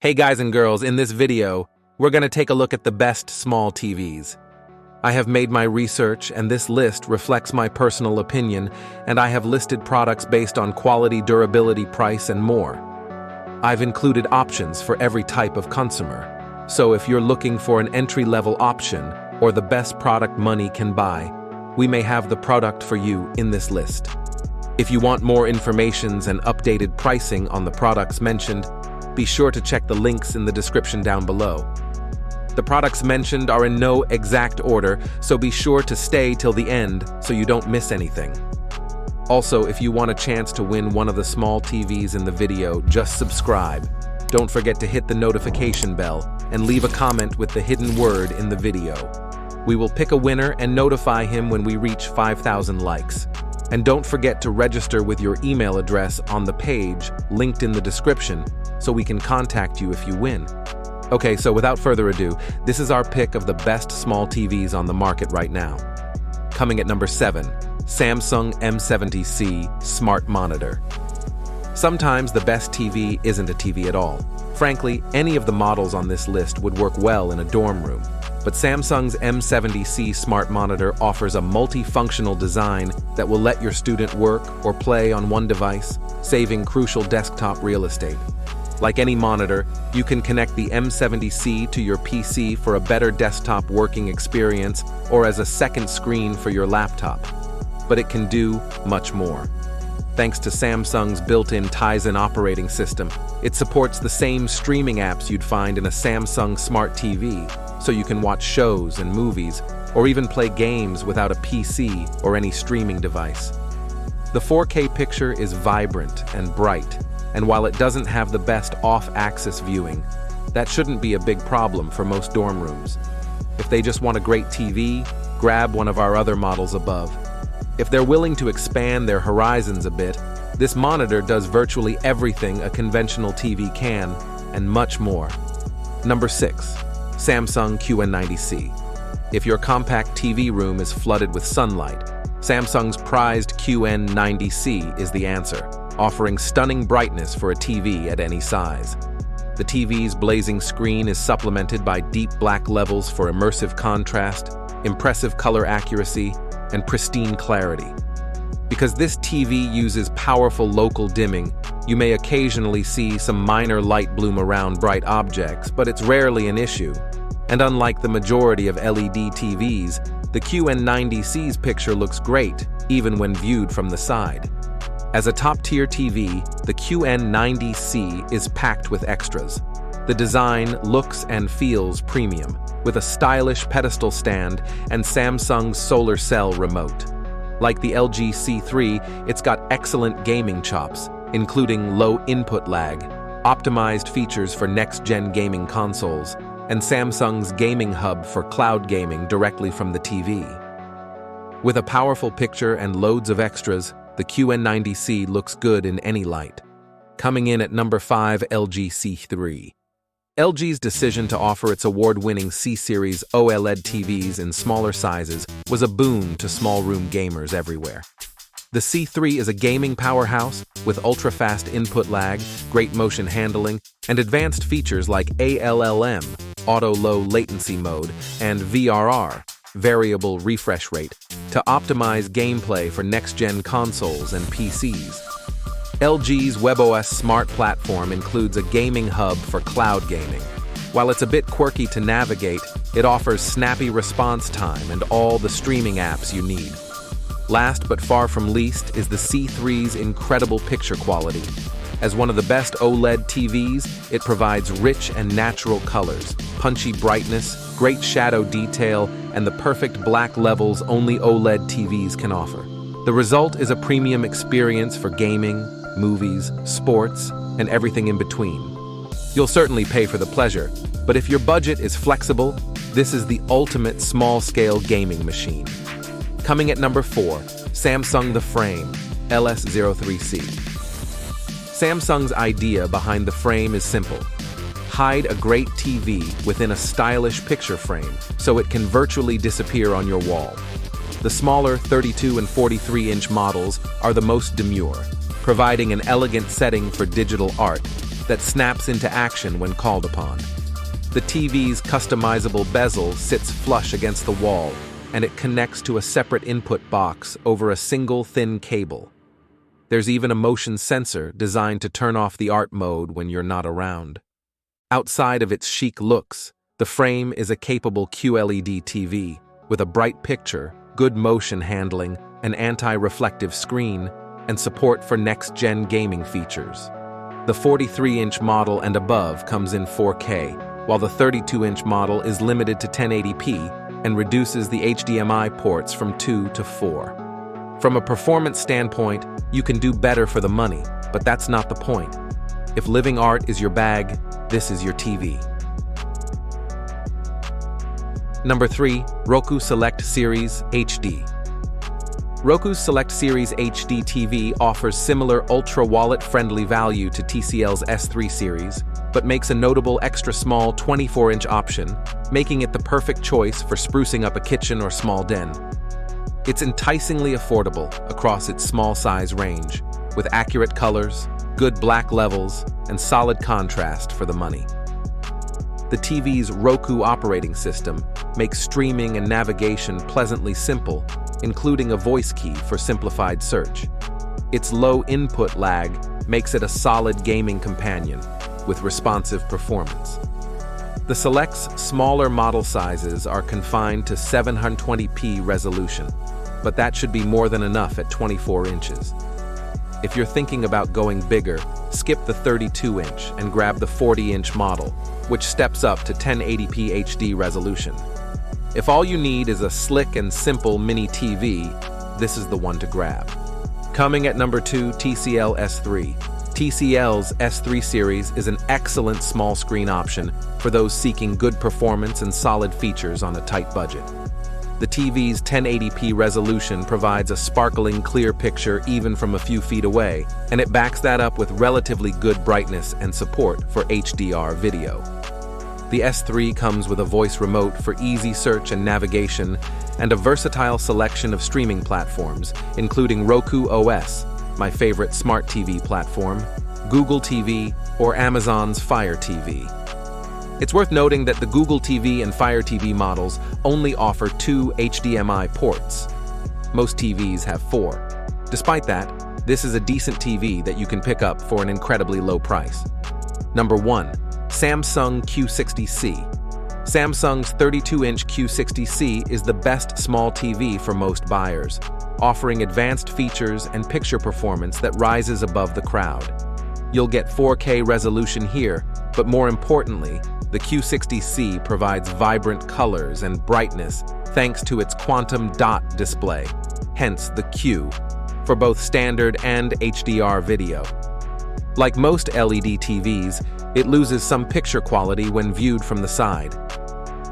Hey guys and girls, in this video, we're going to take a look at the best small TVs. I have made my research and this list reflects my personal opinion, and I have listed products based on quality, durability, price, and more. I've included options for every type of consumer. So if you're looking for an entry-level option or the best product money can buy, we may have the product for you in this list. If you want more information and updated pricing on the products mentioned, be sure to check the links in the description down below. The products mentioned are in no exact order, so be sure to stay till the end so you don't miss anything. Also, if you want a chance to win one of the small TVs in the video, just subscribe. Don't forget to hit the notification bell and leave a comment with the hidden word in the video. We will pick a winner and notify him when we reach 5,000 likes. And don't forget to register with your email address on the page linked in the description so we can contact you if you win. Okay, so without further ado, this is our pick of the best small TVs on the market right now. Coming at number 7, Samsung M70C Smart Monitor. Sometimes the best TV isn't a TV at all. Frankly, any of the models on this list would work well in a dorm room. But Samsung's M70C Smart Monitor offers a multifunctional design that will let your student work or play on one device, saving crucial desktop real estate. Like any monitor, you can connect the M70C to your PC for a better desktop working experience or as a second screen for your laptop. But it can do much more. Thanks to Samsung's built-in Tizen operating system, it supports the same streaming apps you'd find in a Samsung Smart TV, so you can watch shows and movies, or even play games without a PC or any streaming device. The 4K picture is vibrant and bright, and while it doesn't have the best off-axis viewing, that shouldn't be a big problem for most dorm rooms. If they just want a great TV, grab one of our other models above. If they're willing to expand their horizons a bit, this monitor does virtually everything a conventional TV can, and much more. Number 6. Samsung QN90C. If your compact TV room is flooded with sunlight, Samsung's prized QN90C is the answer, offering stunning brightness for a TV at any size. The TV's blazing screen is supplemented by deep black levels for immersive contrast, impressive color accuracy, and pristine clarity. Because this TV uses powerful local dimming, you may occasionally see some minor light bloom around bright objects, but it's rarely an issue. And unlike the majority of LED TVs, the QN90C's picture looks great, even when viewed from the side. As a top-tier TV, the QN90C is packed with extras. The design looks and feels premium, with a stylish pedestal stand and Samsung's solar cell remote. Like the LG C3, it's got excellent gaming chops, including low input lag, optimized features for next-gen gaming consoles, and Samsung's gaming hub for cloud gaming directly from the TV. With a powerful picture and loads of extras, the QN90C looks good in any light. Coming in at number 5, LG C3. LG's decision to offer its award-winning C-Series OLED TVs in smaller sizes was a boon to small room gamers everywhere. The C3 is a gaming powerhouse with ultra-fast input lag, great motion handling, and advanced features like ALLM, auto low latency mode, and VRR, variable refresh rate, to optimize gameplay for next-gen consoles and PCs. LG's WebOS Smart Platform includes a gaming hub for cloud gaming. While it's a bit quirky to navigate, it offers snappy response time and all the streaming apps you need. Last but far from least is the C3's incredible picture quality. As one of the best OLED TVs, it provides rich and natural colors, punchy brightness, great shadow detail, and the perfect black levels only OLED TVs can offer. The result is a premium experience for gaming, movies, sports, and everything in between. You'll certainly pay for the pleasure, but if your budget is flexible, this is the ultimate small-scale gaming machine. Coming at number 4, Samsung The Frame LS03C. Samsung's idea behind the frame is simple. Hide a great TV within a stylish picture frame so it can virtually disappear on your wall. The smaller 32 and 43-inch models are the most demure, providing an elegant setting for digital art, that snaps into action when called upon. The TV's customizable bezel sits flush against the wall, and it connects to a separate input box over a single thin cable. There's even a motion sensor designed to turn off the art mode when you're not around. Outside of its chic looks, the frame is a capable QLED TV with a bright picture, good motion handling, an anti-reflective screen, and support for next-gen gaming features. The 43-inch model and above comes in 4K, while the 32-inch model is limited to 1080p and reduces the HDMI ports from 2 to 4. From a performance standpoint, you can do better for the money, but that's not the point. If living art is your bag, this is your TV. Number 3. Roku Select Series HD. Roku's Select Series HD TV offers similar ultra-wallet-friendly value to TCL's S3 series, but makes a notable extra-small 24-inch option, making it the perfect choice for sprucing up a kitchen or small den. It's enticingly affordable across its small size range, with accurate colors, good black levels, and solid contrast for the money. The TV's Roku operating system makes streaming and navigation pleasantly simple, including a voice key for simplified search. Its low input lag makes it a solid gaming companion with responsive performance. The Select's smaller model sizes are confined to 720p resolution, but that should be more than enough at 24 inches. If you're thinking about going bigger, skip the 32-inch and grab the 40-inch model, which steps up to 1080p HD resolution. If all you need is a slick and simple mini TV, this is the one to grab. Coming at number 2, TCL S3. TCL's S3 series is an excellent small screen option for those seeking good performance and solid features on a tight budget. The TV's 1080p resolution provides a sparkling clear picture even from a few feet away, and it backs that up with relatively good brightness and support for HDR video. The S3 comes with a voice remote for easy search and navigation, and a versatile selection of streaming platforms, including Roku OS, my favorite smart TV platform, Google TV, or Amazon's Fire TV. It's worth noting that the Google TV and Fire TV models only offer 2 HDMI ports. Most TVs have 4. Despite that, this is a decent TV that you can pick up for an incredibly low price. Number 1. Samsung Q60C. Samsung's 32-inch Q60C is the best small TV for most buyers, offering advanced features and picture performance that rises above the crowd. You'll get 4K resolution here, but more importantly, the Q60C provides vibrant colors and brightness thanks to its quantum dot display, hence the Q, for both standard and HDR video. Like most LED TVs, it loses some picture quality when viewed from the side.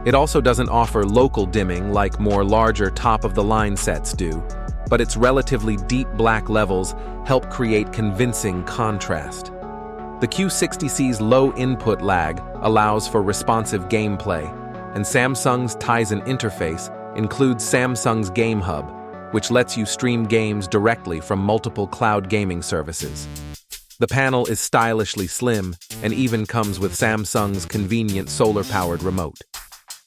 It also doesn't offer local dimming like more larger top-of-the-line sets do, but its relatively deep black levels help create convincing contrast. The Q60C's low input lag allows for responsive gameplay, and Samsung's Tizen interface includes Samsung's Game Hub, which lets you stream games directly from multiple cloud gaming services. The panel is stylishly slim and even comes with Samsung's convenient solar-powered remote.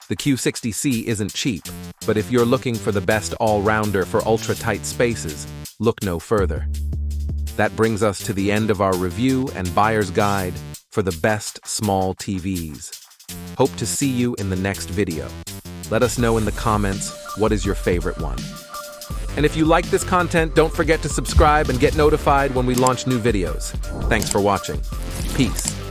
The Q60C isn't cheap, but if you're looking for the best all-rounder for ultra-tight spaces, look no further. That brings us to the end of our review and buyer's guide for the best small TVs. Hope to see you in the next video. Let us know in the comments what is your favorite one. And if you like this content, don't forget to subscribe and get notified when we launch new videos. Thanks for watching. Peace.